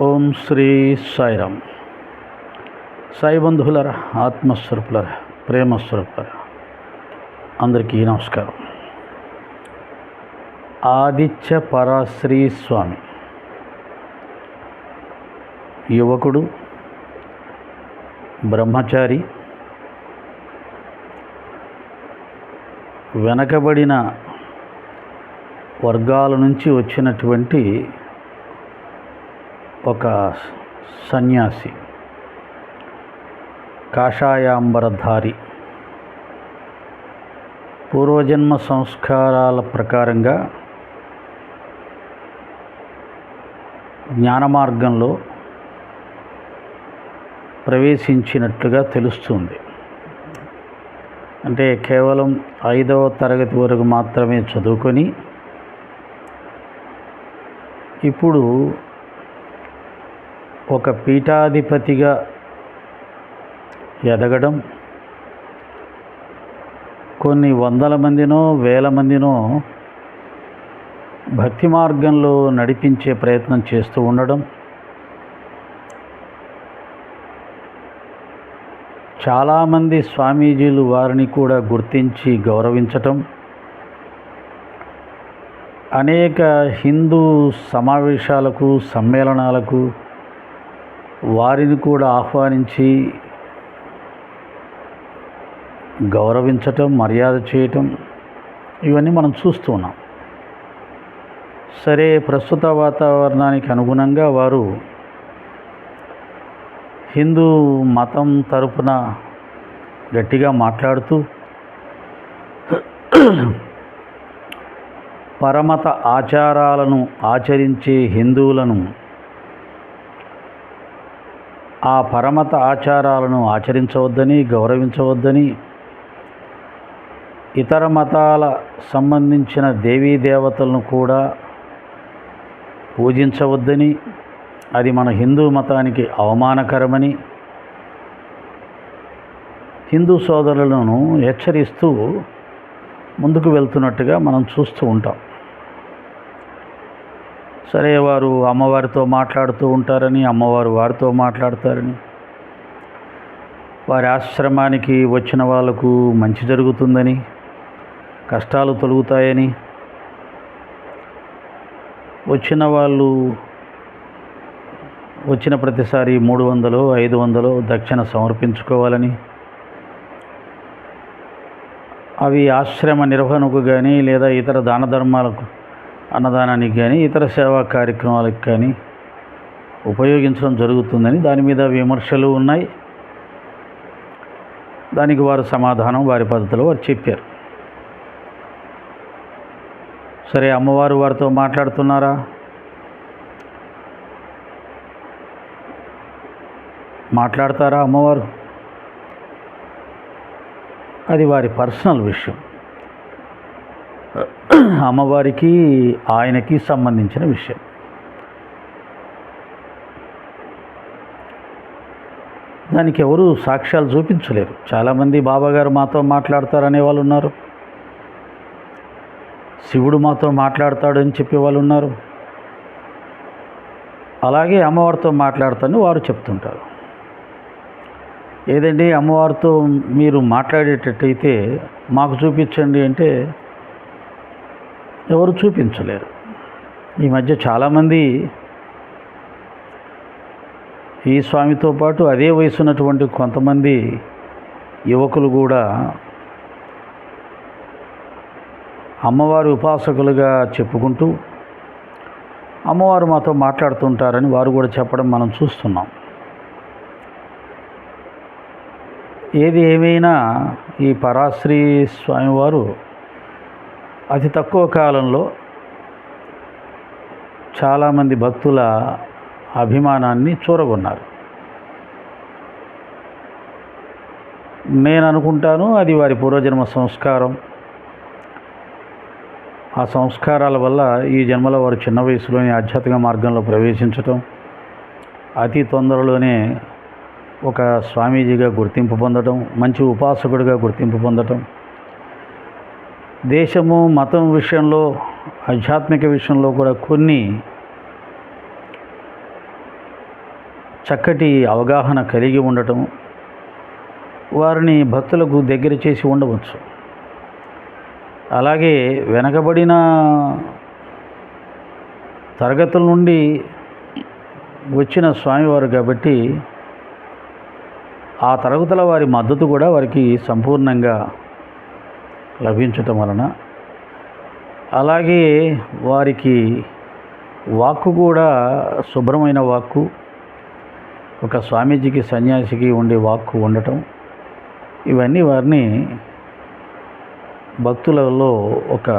ఓం శ్రీ సాయిరామ్. సాయి బంధువులరా, ఆత్మస్వరూపులరా, ప్రేమస్వరూపులరా, అందరికీ నమస్కారం. ఆదిత్య పరాశ్రీ స్వామి యువకుడు, బ్రహ్మచారి, వెనకబడిన వర్గాల నుంచి వచ్చినటువంటి ఒక సన్యాసి, కాషాయాంబరధారి. పూర్వజన్మ సంస్కారాల ప్రకారంగా జ్ఞాన మార్గంలో ప్రవేశించినట్లుగా తెలుస్తుంది. అంటే కేవలం 5వ తరగతి వరకు మాత్రమే చదువుకొని ఇప్పుడు ఒక పీఠాధిపతిగా ఎదగడం, కొన్ని వందల మందినో వేల మందినో భక్తి మార్గంలో నడిపించే ప్రయత్నం చేస్తూ ఉండడం, చాలామంది స్వామీజీలు వారిని కూడా గుర్తించి గౌరవించటం, అనేక హిందూ సమావేశాలకు, సమ్మేళనాలకు వారిని కూడా ఆహ్వానించి గౌరవించటం, మర్యాద చేయటం, ఇవన్నీ మనం చూస్తూ ఉన్నాం. సరే, ప్రస్తుత వాతావరణానికి అనుగుణంగా వారు హిందూ మతం తరపున గట్టిగా మాట్లాడుతూ పరమత ఆచారాలను ఆచరించే హిందువులను, ఆ పరమత ఆచారాలను ఆచరించవద్దని, గౌరవించవద్దని, ఇతర మతాల సంబంధించిన దేవీ దేవతలను కూడా పూజించవద్దని, అది మన హిందూ మతానికి అవమానకరమని హిందూ సోదరులను హెచ్చరిస్తూ ముందుకు వెళ్తున్నట్టుగా మనం చూస్తూ ఉంటాం. సరే, వారు అమ్మవారితో మాట్లాడుతూ ఉంటారని, అమ్మవారు వారితో మాట్లాడతారని, వారి ఆశ్రమానికి వచ్చిన వాళ్ళకు మంచి జరుగుతుందని, కష్టాలు తొలగుతాయని, వచ్చిన వాళ్ళు వచ్చిన ప్రతిసారి 300 500 దక్షిణ సమర్పించుకోవాలని, అవి ఆశ్రమ నిర్వహణకు కానీ లేదా ఇతర దాన ధర్మాలకు, అన్నదానానికి కానీ ఇతర సేవా కార్యక్రమాలకు కానీ ఉపయోగించడం జరుగుతుందని దాని మీద విమర్శలు ఉన్నాయి. దానికి వారు సమాధానం వారి పద్ధతిలో వారు చెప్పారు. సరే, అమ్మవారు వారితో మాట్లాడుతున్నారా? మాట్లాడతారా అమ్మవారు? అది వారి పర్సనల్ విషయం. అమ్మవారికి ఆయనకి సంబంధించిన విషయం. దానికి ఎవరు సాక్ష్యాలు చూపించలేరు. చాలామంది బాబాగారు మాతో మాట్లాడతారనే వాళ్ళు ఉన్నారు, శివుడు మాతో మాట్లాడతాడని చెప్పేవాళ్ళు ఉన్నారు, అలాగే అమ్మవారితో మాట్లాడతారని వారు చెప్తుంటారు. ఏదండి, అమ్మవారితో మీరు మాట్లాడేటట్టయితే మాకు చూపించండి అంటే ఎవరు చూపించలేరు. ఈ మధ్య చాలామంది ఈ స్వామితో పాటు అదే వయసు ఉన్నటువంటి కొంతమంది యువకులు కూడా అమ్మవారి ఉపాసకులుగా చెప్పుకుంటూ అమ్మవారు మాతో మాట్లాడుతుంటారని వారు కూడా చెప్పడం మనం చూస్తున్నాం. ఏది ఏమైనా ఈ పరాశ్రీ స్వామివారు అతి తక్కువ కాలంలో చాలామంది భక్తుల అభిమానాన్ని చూరగొన్నారు. నేను అనుకుంటాను అది వారి పూర్వజన్మ సంస్కారం. ఆ సంస్కారాల వల్ల ఈ జన్మలో వారు చిన్న వయసులోనే ఆధ్యాత్మిక మార్గంలో ప్రవేశించటం, అతి తొందరలోనే ఒక స్వామీజీగా గుర్తింపు పొందడం, మంచి ఉపాసకుడిగా గుర్తింపు పొందటం, దేశము మతం విషయంలో ఆధ్యాత్మిక విషయంలో కూడా కొన్ని చక్కటి అవగాహన కలిగి ఉండటం, వారిని భక్తులకు దగ్గర చేసి ఉండవచ్చు. అలాగే వెనకబడిన తరగతుల నుండి వచ్చిన స్వామివారు కాబట్టి ఆ తరగతుల వారి మద్దతు కూడా వారికి సంపూర్ణంగా లభించటం వలన, అలాగే వారికి వాక్కు కూడా శుభ్రమైన వాక్కు, ఒక స్వామీజీకి సన్యాసికి ఉండే వాక్కు ఉండటం, ఇవన్నీ వారిని భక్తులలో ఒక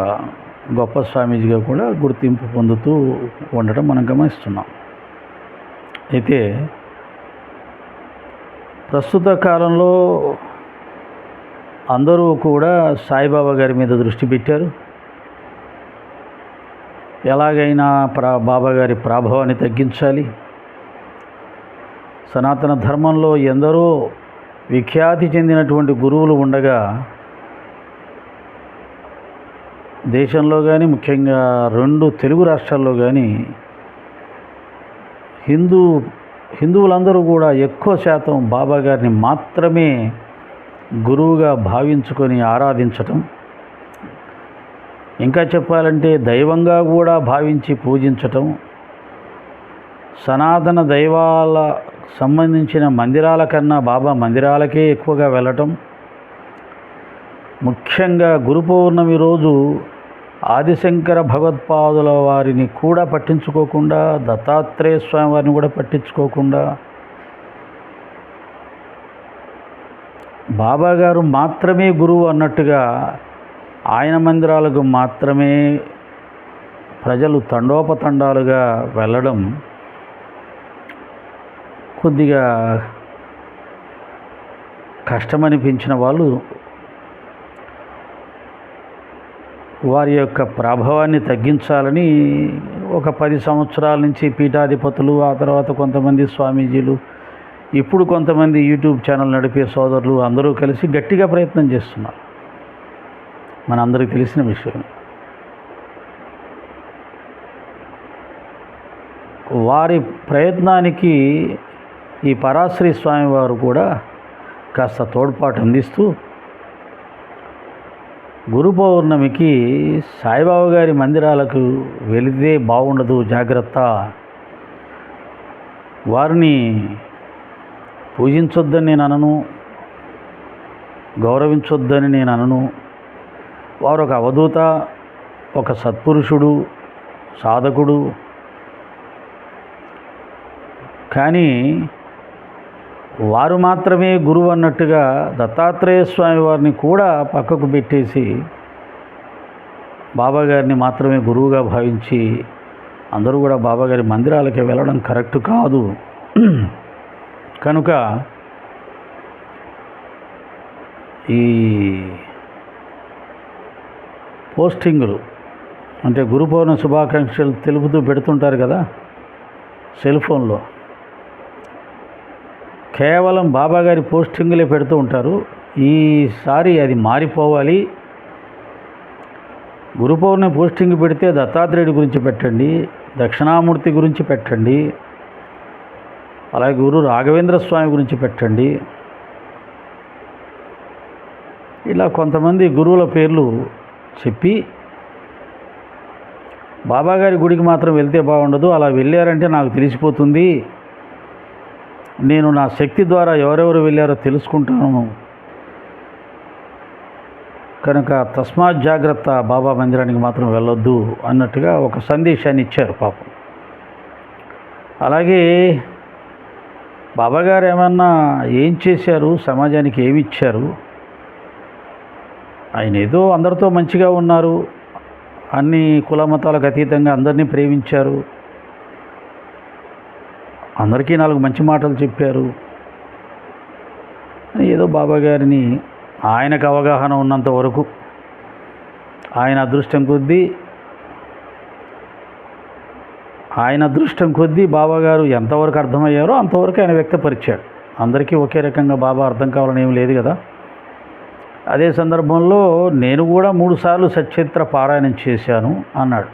గొప్ప స్వామీజీగా కూడా గుర్తింపు పొందుతూ ఉండటం మనం గమనిస్తున్నాం. అయితే ప్రస్తుత కాలంలో అందరూ కూడా సాయిబాబా గారి మీద దృష్టి పెట్టారు. ఎలాగైనా బాబా గారి ప్రభావాన్ని తగ్గించాలి. సనాతన ధర్మంలో ఎందరో విఖ్యాతి చెందినటువంటి గురువులు ఉండగా దేశంలో కానీ, ముఖ్యంగా 2 తెలుగు రాష్ట్రాల్లో కానీ హిందువులందరూ కూడా ఎక్కువ శాతం బాబా గారిని మాత్రమే గురువుగా భావించుకొని ఆరాధించటం, ఇంకా చెప్పాలంటే దైవంగా కూడా భావించి పూజించటం, సనాతన దైవాల సంబంధించిన మందిరాల కన్నా బాబా మందిరాలకే ఎక్కువగా వెళ్ళటం, ముఖ్యంగా గురు పౌర్ణమి రోజు ఆదిశంకర భగవత్పాదుల వారిని కూడా పట్టించుకోకుండా, దత్తాత్రేయ స్వామి వారిని కూడా పట్టించుకోకుండా బాబా గారు మాత్రమే గురువు అన్నట్టుగా ఆయన మందిరాలకు మాత్రమే ప్రజలు తండోపతండాలుగా వెళ్ళడం కొద్దిగా కష్టమనిపించిన వాళ్ళు వారి యొక్క ప్రభావాన్ని తగ్గించాలని ఒక 10 సంవత్సరాల నుంచి పీఠాధిపతులు, ఆ తర్వాత కొంతమంది స్వామీజీలు, ఇప్పుడు కొంతమంది యూట్యూబ్ ఛానల్ నడిపే సోదరులు అందరూ కలిసి గట్టిగా ప్రయత్నం చేస్తున్నారు. మనందరికీ తెలిసిన విషయం. వారి ప్రయత్నానికి ఈ పరాశ్రీ స్వామివారు కూడా కాస్త తోడ్పాటు అందిస్తూ గురు పౌర్ణమికి సాయిబాబా గారి మందిరాలకు వెళితే బాగుండదు, జాగ్రత్త, వారిని పూజించొద్దని నేను అనను, గౌరవించొద్దని నేను అనను. వారు ఒక అవధూత, ఒక సత్పురుషుడు, సాధకుడు. కానీ వారు మాత్రమే గురువు అన్నట్టుగా దత్తాత్రేయ స్వామి వారిని కూడా పక్కకు పెట్టేసి బాబా గారిని మాత్రమే గురువుగా భావించి అందరూ కూడా బాబా గారి మందిరాలకి వెళ్ళడం కరెక్ట్ కాదు. కనుక ఈ పోస్టింగులు అంటే గురు పౌర్ణమి శుభాకాంక్షలు తెలుపుతూ పెడుతుంటారు కదా సెల్ ఫోన్లో, కేవలం బాబా గారి పోస్టింగులే పెడుతూ ఉంటారు. ఈసారి అది మారిపోవాలి. గురు పౌర్ణమి పోస్టింగ్ పెడితే దత్తాత్రేయుడి గురించి పెట్టండి, దక్షిణామూర్తి గురించి పెట్టండి, అలాగే గురు రాఘవేంద్ర స్వామి గురించి పెట్టండి. ఇలా కొంతమంది గురువుల పేర్లు చెప్పి బాబాగారి గుడికి మాత్రం వెళ్తే బాగుండదు, అలా వెళ్ళారంటే నాకు తెలిసిపోతుంది, నేను నా శక్తి ద్వారా ఎవరెవరు వెళ్ళారో తెలుసుకుంటాను, కనుక తస్మాత్ జాగ్రత్త, బాబా మందిరానికి మాత్రం వెళ్ళొద్దు అన్నట్టుగా ఒక సందేశాన్ని ఇచ్చారు పాపం. అలాగే బాబాగారు ఏమన్నా ఏం చేశారు, సమాజానికి ఏమి ఇచ్చారు? ఆయన ఏదో అందరితో మంచిగా ఉన్నారు, అన్ని కుల మతాలకు అతీతంగా అందరినీ ప్రేమించారు, అందరికీ 4 మంచి మాటలు చెప్పారు. ఏదో బాబా గారిని ఆయనకు అవగాహన ఉన్నంత వరకు ఆయన అదృష్టం కొద్దీ బాబాగారు ఎంతవరకు అర్థమయ్యారో అంతవరకు ఆయన వ్యక్తపరిచాడు. అందరికీ ఒకే రకంగా బాబా అర్థం కావాలని ఏం లేదు కదా. అదే సందర్భంలో నేను కూడా 3 సార్లు సచ్చరిత్ర పారాయణం చేశాను అన్నాడు.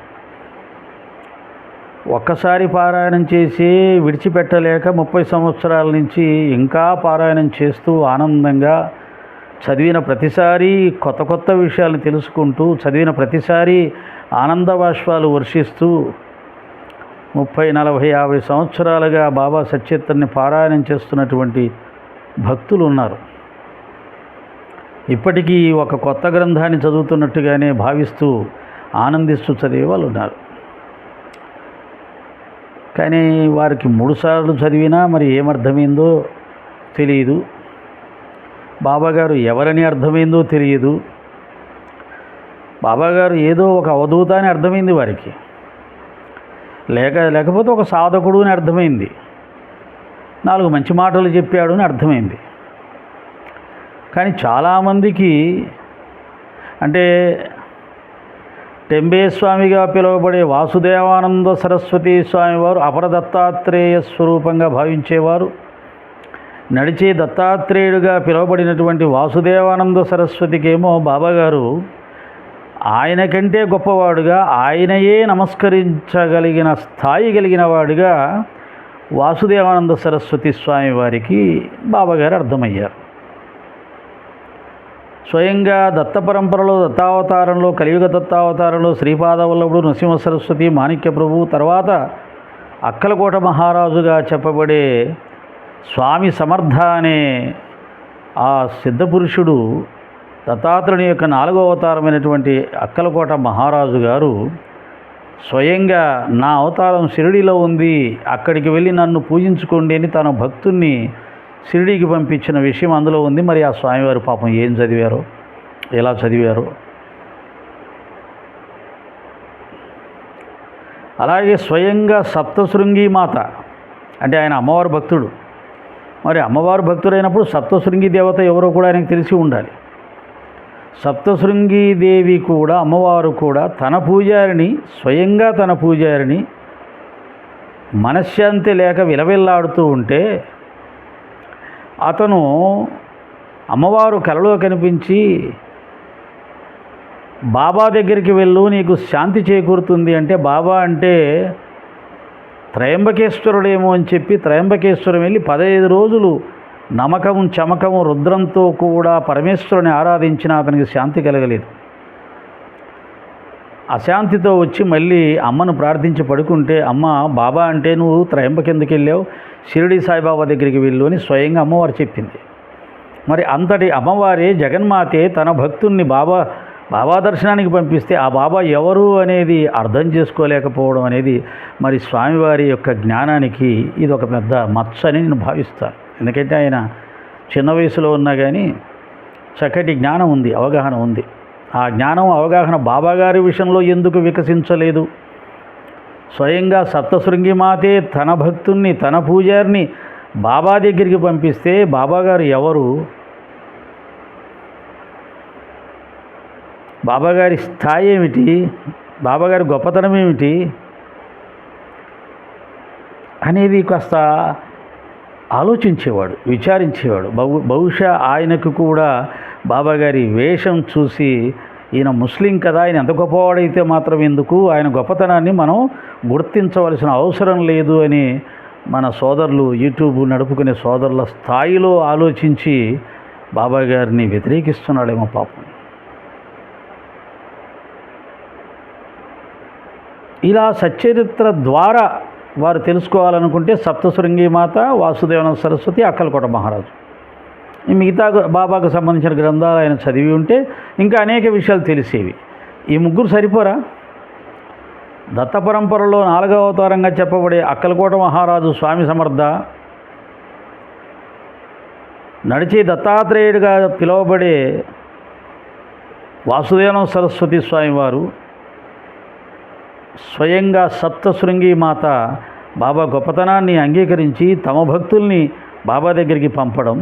ఒక్కసారి పారాయణం చేసి విడిచిపెట్టలేక 30 సంవత్సరాల నుంచి ఇంకా పారాయణం చేస్తూ ఆనందంగా చదివిన ప్రతిసారి కొత్త కొత్త విషయాలు తెలుసుకుంటూ చదివిన ప్రతిసారి ఆనంద బాష్పాలు వర్షిస్తూ 30, 40, 50 సంవత్సరాలుగా బాబా సచ్చరిత్రని పారాయణం చేస్తున్నటువంటి భక్తులు ఉన్నారు. ఇప్పటికీ ఒక కొత్త గ్రంథాన్ని చదువుతున్నట్టుగానే భావిస్తూ ఆనందిస్తూ చదివే వాళ్ళు ఉన్నారు. కానీ వారికి 3 సార్లు చదివినా మరి ఏమర్థమైందో తెలియదు. బాబాగారు ఎవరని అర్థమైందో తెలియదు. బాబాగారు ఏదో ఒక అవధూత అని అర్థమైంది వారికి, లేకపోతే ఒక సాధకుడు అని అర్థమైంది, 4 మంచి మాటలు చెప్పాడు అని అర్థమైంది. కానీ చాలామందికి అంటే టెంబే స్వామిగా పిలువబడే వాసుదేవానంద సరస్వతి స్వామివారు అపర దత్తాత్రేయ స్వరూపంగా భావించేవారు. నడిచే దత్తాత్రేయుడుగా పిలువబడినటువంటి వాసుదేవానంద సరస్వతికేమో బాబాగారు ఆయన కంటే గొప్పవాడుగా, ఆయనయే నమస్కరించగలిగిన స్థాయి కలిగిన వాడుగా వాసుదేవానంద సరస్వతి స్వామి వారికి బాబాగారు అర్థమయ్యారు. స్వయంగా దత్త పరంపరలో దత్తావతారంలో కలియుగ దత్తావతారంలో శ్రీపాదవల్లభుడు, నరసింహ సరస్వతి, మాణిక్య ప్రభు, తర్వాత అక్కలకోట మహారాజుగా చెప్పబడే స్వామి సమర్థ అనే ఆ సిద్ధపురుషుడు దత్తాత్రేయుని యొక్క 4వ అవతారమైనటువంటి అక్కలకోట మహారాజు గారు స్వయంగా నా అవతారం షిరిడీలో ఉంది, అక్కడికి వెళ్ళి నన్ను పూజించుకోండి అని తన భక్తుణ్ణి షిరిడీకి పంపించిన విషయం అందులో ఉంది. మరి ఆ స్వామివారు పాపం ఏం చదివారో, ఎలా చదివారో. అలాగే స్వయంగా సప్తశృంగి మాత అంటే ఆయన అమ్మవారు భక్తుడు. మరి అమ్మవారు భక్తుడైనప్పుడు సప్తశృంగి దేవత ఎవరో కూడా ఆయనకు తెలిసి ఉండాలి. సప్తశృంగి దేవి కూడా, అమ్మవారు కూడా తన పూజారిని, స్వయంగా తన పూజారిని మనశ్శాంతి లేక విలవిల్లాడుతూ ఉంటే అతను అమ్మవారు కలలో కనిపించి బాబా దగ్గరికి వెళ్ళు నీకు శాంతి చేకూరుతుంది అంటే, బాబా అంటే త్రయంబకేశ్వరుడేమో అని చెప్పి త్రయంబకేశ్వరం వెళ్ళి 15 రోజులు నమకం చమకము రుద్రంతో కూడా పరమేశ్వరుని ఆరాధించిన అతనికి శాంతి కలగలేదు. అశాంతితో వచ్చి మళ్ళీ అమ్మను ప్రార్థించి పడుకుంటే, అమ్మ బాబా అంటే నువ్వు త్రయంబకెందుకు వెళ్ళావు, షిరిడి సాయిబాబా దగ్గరికి వెళ్ళు అని స్వయంగా అమ్మవారు చెప్పింది. మరి అంతటి అమ్మవారే జగన్మాతే తన భక్తుల్ని బాబా దర్శనానికి పంపిస్తే ఆ బాబా ఎవరు అనేది అర్థం చేసుకోలేకపోవడం అనేది మరి స్వామివారి యొక్క జ్ఞానానికి ఇది ఒక పెద్ద మచ్చ అని నేను భావిస్తాను. ఎందుకంటే ఆయన చిన్న వయసులో ఉన్నా కానీ చక్కటి జ్ఞానం ఉంది, అవగాహన ఉంది. ఆ జ్ఞానం అవగాహన బాబాగారి విషయంలో ఎందుకు వికసించలేదు? స్వయంగా సప్తశృంగి మాతే తన భక్తుల్ని, తన పూజారిని బాబా దగ్గరికి పంపిస్తే బాబాగారు ఎవరు, బాబాగారి స్థాయి ఏమిటి, బాబాగారి గొప్పతనం ఏమిటి అనేది కాస్త ఆలోచించేవాడు, విచారించేవాడు. బహుశా ఆయనకు కూడా బాబాగారి వేషం చూసి ఈయన ముస్లిం కదా, ఆయన ఎంత గొప్పవాడైతే మాత్రం ఎందుకు, ఆయన గొప్పతనాన్ని మనం గుర్తించవలసిన అవసరం లేదు అని మన సోదరులు, యూట్యూబ్ నడుపుకునే సోదరుల స్థాయిలో ఆలోచించి బాబాగారిని వ్యతిరేకిస్తున్నాడేమో పాపం. ఇలా సచ్చరిత్ర ద్వారా వారు తెలుసుకోవాలనుకుంటే సప్తశృంగి మాత, వాసుదేవానంద సరస్వతి, అక్కలకోట మహారాజు, ఈ మిగతా బాబాకు సంబంధించిన గ్రంథాలు ఆయన చదివి ఉంటే ఇంకా అనేక విషయాలు తెలిసేవి. ఈ ముగ్గురు సరిపోరా? దత్త పరంపరలో 4వ అవతారంగా చెప్పబడే అక్కలకోట మహారాజు స్వామి సమర్థ, నడిచే దత్తాత్రేయుడిగా పిలువబడే వాసుదేవానంద సరస్వతి స్వామివారు, స్వయంగా సప్తశృంగి మాత బాబా గొప్పతనాన్ని అంగీకరించి తమ భక్తుల్ని బాబా దగ్గరికి పంపడం,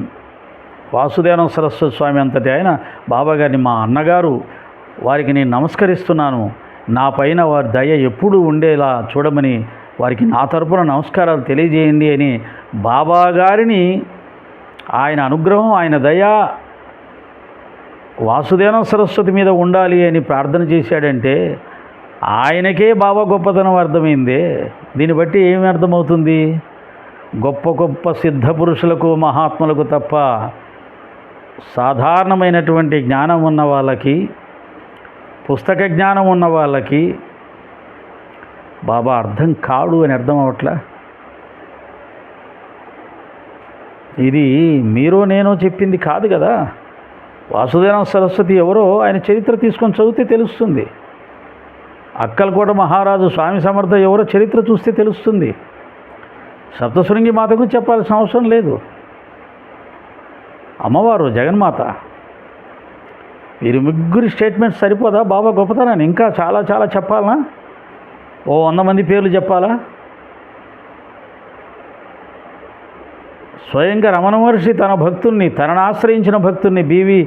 వాసుదేవానంద సరస్వతి స్వామి అంతటి ఆయన బాబాగారిని మా అన్నగారు, వారికి నేను నమస్కరిస్తున్నాను, నా పైన వారి దయ ఎప్పుడూ ఉండేలా చూడమని వారికి నా తరపున నమస్కారాలు తెలియజేయండి అని బాబాగారిని, ఆయన అనుగ్రహం, ఆయన దయ వాసుదేవానంద సరస్వతి మీద ఉండాలి అని ప్రార్థన చేశాడంటే ఆయనకే బాబా గొప్పతనం అర్థమైందే. దీన్ని బట్టి ఏమి అర్థమవుతుంది? గొప్ప గొప్ప సిద్ధ పురుషులకు, మహాత్ములకు తప్ప సాధారణమైనటువంటి జ్ఞానం ఉన్న వాళ్ళకి, పుస్తక జ్ఞానం ఉన్న వాళ్ళకి బాబా అర్థం కాడు అని అర్థం అవట్లా. ఇది మీరో నేనో చెప్పింది కాదు కదా. వాసుదేవ సరస్వతి ఎవరో ఆయన చరిత్ర తీసుకొని చదివితే తెలుస్తుంది. అక్కలకోట మహారాజు స్వామి సమర్థ ఎవరో చరిత్ర చూస్తే తెలుస్తుంది. సప్తశృంగి మాత గురించి చెప్పాల్సిన అవసరం లేదు. అమ్మవారు జగన్మాత. వీరి ముగ్గురి స్టేట్మెంట్స్ సరిపోదా బాబా గొప్పతనాన్ని? ఇంకా చాలా చాలా చెప్పాలనా? ఓ 100 మంది పేర్లు చెప్పాలా? స్వయంగా రమణ మహర్షి తన భక్తుల్ని, తనను ఆశ్రయించిన భక్తుల్ని, బివి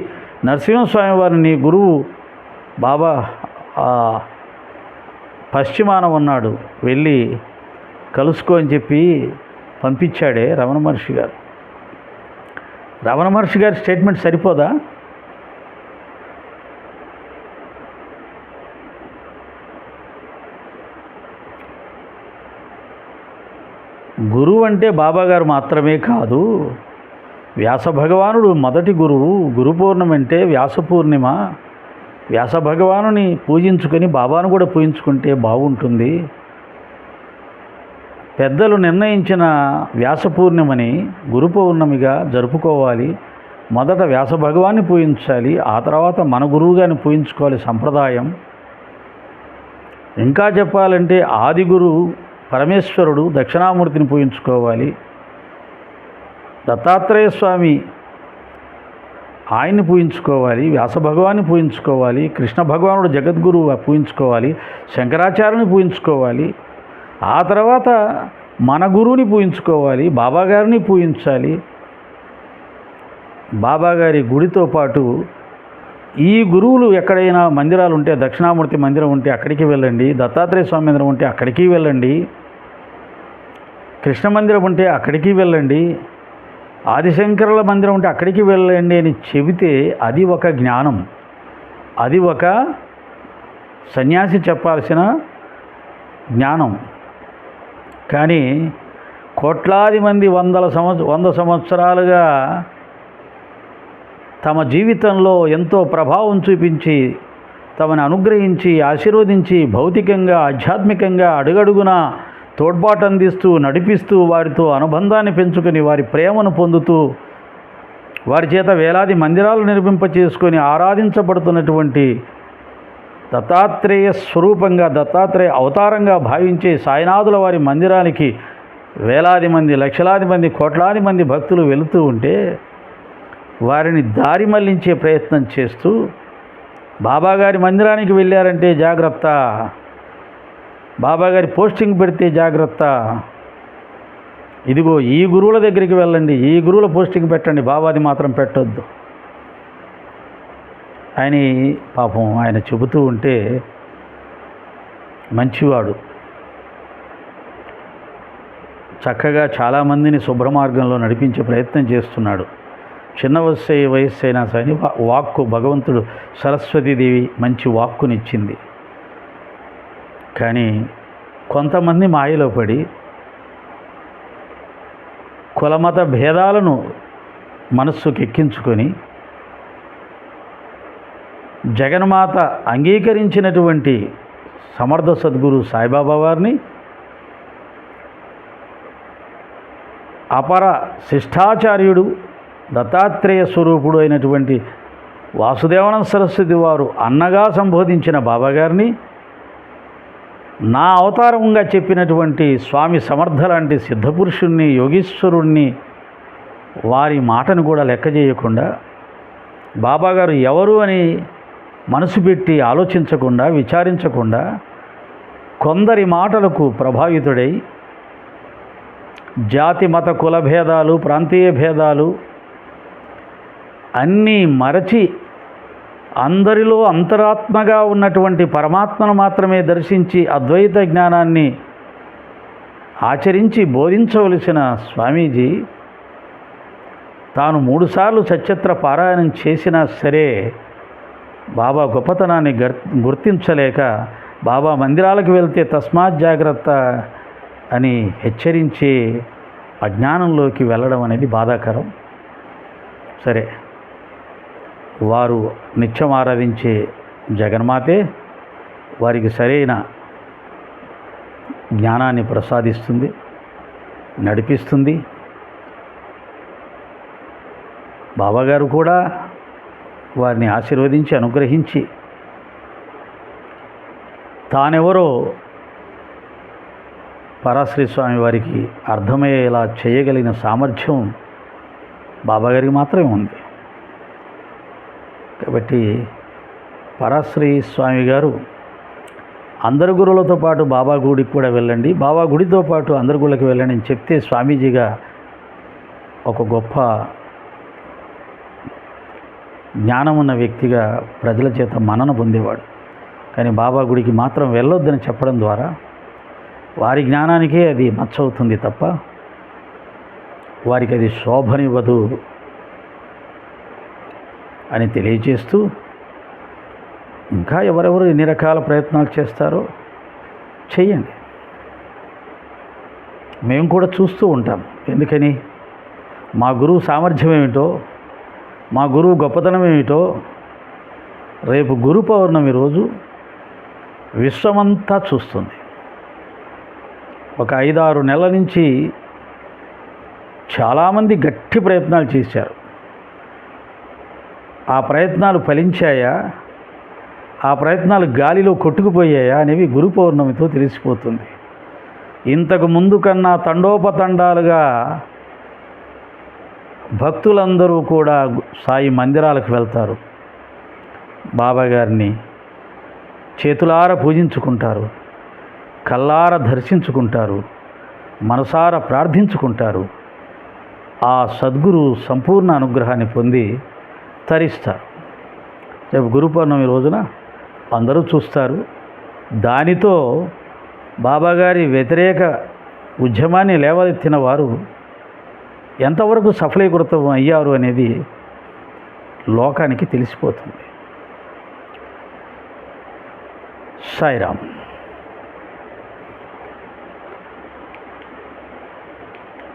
నరసింహస్వామి వారిని గురువు బాబా పశ్చిమాన ఉన్నాడు, వెళ్ళి కలుసుకో అని చెప్పి పంపించాడే రమణ మహర్షి గారు. రమణ మహర్షి గారి స్టేట్మెంట్ సరిపోదా? గురువు అంటే బాబాగారు మాత్రమే కాదు, వ్యాస భగవానుడు మొదటి గురువు. గురు పౌర్ణమి అంటే వ్యాస పూర్ణిమ. వ్యాస భగవానుని పూజించుకొని బాబాను కూడా పూజించుకుంటే బాగుంటుంది. పెద్దలు నిర్ణయించిన వ్యాస పూర్ణిమని గురు పౌర్ణమిగా జరుపుకోవాలి. మొదట వ్యాస భగవాన్ని పూజించాలి, ఆ తర్వాత మన గురువుగారిని పూజించుకోవాలి సంప్రదాయం. ఇంకా చెప్పాలంటే ఆది గురువు పరమేశ్వరుడు దక్షిణామూర్తిని పూజించుకోవాలి. దత్తాత్రేయ స్వామి ఆయన్ని పూజించుకోవాలి, వ్యాస భగవాన్ని పూజించుకోవాలి, కృష్ణ భగవానుడు జగద్గురువు పూజించుకోవాలి, శంకరాచార్యుని పూజించుకోవాలి. ఆ తర్వాత మన గురువుని పూజించుకోవాలి, బాబాగారిని పూజించాలి. బాబాగారి గుడితో పాటు ఈ గురువులు ఎక్కడైనా మందిరాలు ఉంటే, దక్షిణామూర్తి మందిరం ఉంటే అక్కడికి వెళ్ళండి, దత్తాత్రేయ స్వామి మందిరం ఉంటే అక్కడికి వెళ్ళండి, కృష్ణ మందిరం ఉంటే అక్కడికి వెళ్ళండి, ఆదిశంకరుల మందిరం ఉంటే అక్కడికి వెళ్ళండి అని చెబితే అది ఒక జ్ఞానం, అది ఒక సన్యాసి చెప్పాల్సిన జ్ఞానం. కానీ కోట్లాది మంది 100 సంవత్సరాలుగా తమ జీవితంలో ఎంతో ప్రభావం చూపించి, తమను అనుగ్రహించి, ఆశీర్వదించి, భౌతికంగా ఆధ్యాత్మికంగా అడుగడుగునా తోడ్పాటు అందిస్తూ, నడిపిస్తూ, వారితో అనుబంధాన్ని పెంచుకొని, వారి ప్రేమను పొందుతూ, వారి చేత వేలాది మందిరాలు నిర్మింపచేసుకొని ఆరాధించబడుతున్నటువంటి దత్తాత్రేయ స్వరూపంగా, దత్తాత్రేయ అవతారంగా భావించే సాయినాథుల వారి మందిరానికి వేలాది మంది, లక్షలాది మంది, కోట్లాది మంది భక్తులు వెళుతూ ఉంటే వారిని దారి మళ్లించే ప్రయత్నం చేస్తూ, బాబాగారి మందిరానికి వెళ్ళారంటే జాగ్రత్త, బాబాగారి పోస్టింగ్ పెడితే జాగ్రత్త, ఇదిగో ఈ గురువుల దగ్గరికి వెళ్ళండి, ఈ గురువుల పోస్టింగ్ పెట్టండి, బాబాది మాత్రం పెట్టొద్దు అని పాపం ఆయన చెబుతూ ఉంటే, మంచివాడు, చక్కగా చాలామందిని శుభ్రమార్గంలో నడిపించే ప్రయత్నం చేస్తున్నాడు. చిన్న వయస్సు అయినా సరే వాక్కు, భగవంతుడు సరస్వతీదేవి మంచి వాక్కునిచ్చింది. కానీ కొంతమంది మాయలో పడి కులమత భేదాలను మనస్సుకు ఎక్కించుకొని జగన్మాత అంగీకరించినటువంటి సమర్థ సద్గురు సాయిబాబా వారిని అపర శిష్టాచార్యుడు, దత్తాత్రేయ స్వరూపుడు అయినటువంటి వాసుదేవానంద సరస్వతి వారు అన్నగా సంబోధించిన బాబాగారిని, నా అవతారంగా చెప్పినటువంటి స్వామి సమర్థ లాంటి సిద్ధపురుషుణ్ణి, యోగీశ్వరుణ్ణి, వారి మాటను కూడా లెక్క చేయకుండా, బాబాగారు ఎవరు అని మనసు పెట్టి ఆలోచించకుండా, విచారించకుండా, కొందరి మాటలకు ప్రభావితుడై జాతి మత కుల భేదాలు, ప్రాంతీయ భేదాలు అన్నీ మరచి అందరిలో అంతరాత్మగా ఉన్నటువంటి పరమాత్మను మాత్రమే దర్శించి అద్వైత జ్ఞానాన్ని ఆచరించి బోధించవలసిన స్వామీజీ తాను 3 సార్లు సచత్ర పారాయణం చేసినా సరే బాబా గొప్పతనాన్ని గుర్తించలేక బాబా మందిరాలకు వెళ్తే తస్మాత్ జాగ్రత్త అని హెచ్చరించే అజ్ఞానంలోకి వెళ్ళడం అనేది బాధాకరం. సరే, వారు నిత్యం ఆరాధించే జగన్మాతే వారికి సరైన జ్ఞానాన్ని ప్రసాదిస్తుంది, నడిపిస్తుంది. బాబాగారు కూడా వారిని ఆశీర్వదించి అనుగ్రహించి తానెవరో పరాశ్రీ స్వామి వారికి అర్థమయ్యేలా చేయగలిగిన సామర్థ్యం బాబాగారికి మాత్రమే ఉంది. కాబట్టి పరాశ్రీ స్వామి గారు అందరి గురువులతో పాటు బాబా గుడికి కూడా వెళ్ళండి, బాబా గుడితో పాటు అందరి గుళ్ళకి వెళ్ళండి అని చెప్తే స్వామీజీగా ఒక గొప్ప జ్ఞానం ఉన్న వ్యక్తిగా ప్రజల చేత మన్నన పొందేవాడు. కానీ బాబా గుడికి మాత్రం వెళ్ళొద్దని చెప్పడం ద్వారా వారి జ్ఞానానికే అది మచ్చవుతుంది తప్ప వారికి అది శోభనివ్వదు అని తెలియజేస్తూ, ఇంకా ఎవరెవరు ఎన్ని రకాల ప్రయత్నాలు చేస్తారో చెయ్యండి, మేము కూడా చూస్తూ ఉంటాం. ఎందుకని? మా గురువు సామర్థ్యం ఏమిటో, మా గురువు గొప్పతనం ఏమిటో రేపు గురు పౌర్ణమి రోజు విశ్వమంతా చూస్తుంది. ఒక 5-6 నెలల నుంచి చాలామంది గట్టి ప్రయత్నాలు చేశారు. ఆ ప్రయత్నాలు ఫలించాయా, ఆ ప్రయత్నాలు గాలిలో కొట్టుకుపోయాయా అనేవి గురు పౌర్ణమితో తెలిసిపోతుంది. ఇంతకు ముందు కన్నా తండోపతండాలుగా భక్తులందరూ కూడా సాయి మందిరాలకు వెళ్తారు, బాబాగారిని చేతులార పూజించుకుంటారు, కల్లార దర్శించుకుంటారు, మనసార ప్రార్థించుకుంటారు. ఆ సద్గురు సంపూర్ణ అనుగ్రహాన్ని పొంది తరిస్తారు. రేపు గురు పౌర్ణమి రోజున అందరూ చూస్తారు. దానితో బాబాగారి వ్యతిరేక ఉద్యమాన్ని లేవనెత్తిన వారు ఎంతవరకు సఫలీకృతం అయ్యారు అనేది లోకానికి తెలిసిపోతుంది. సాయిరామ్.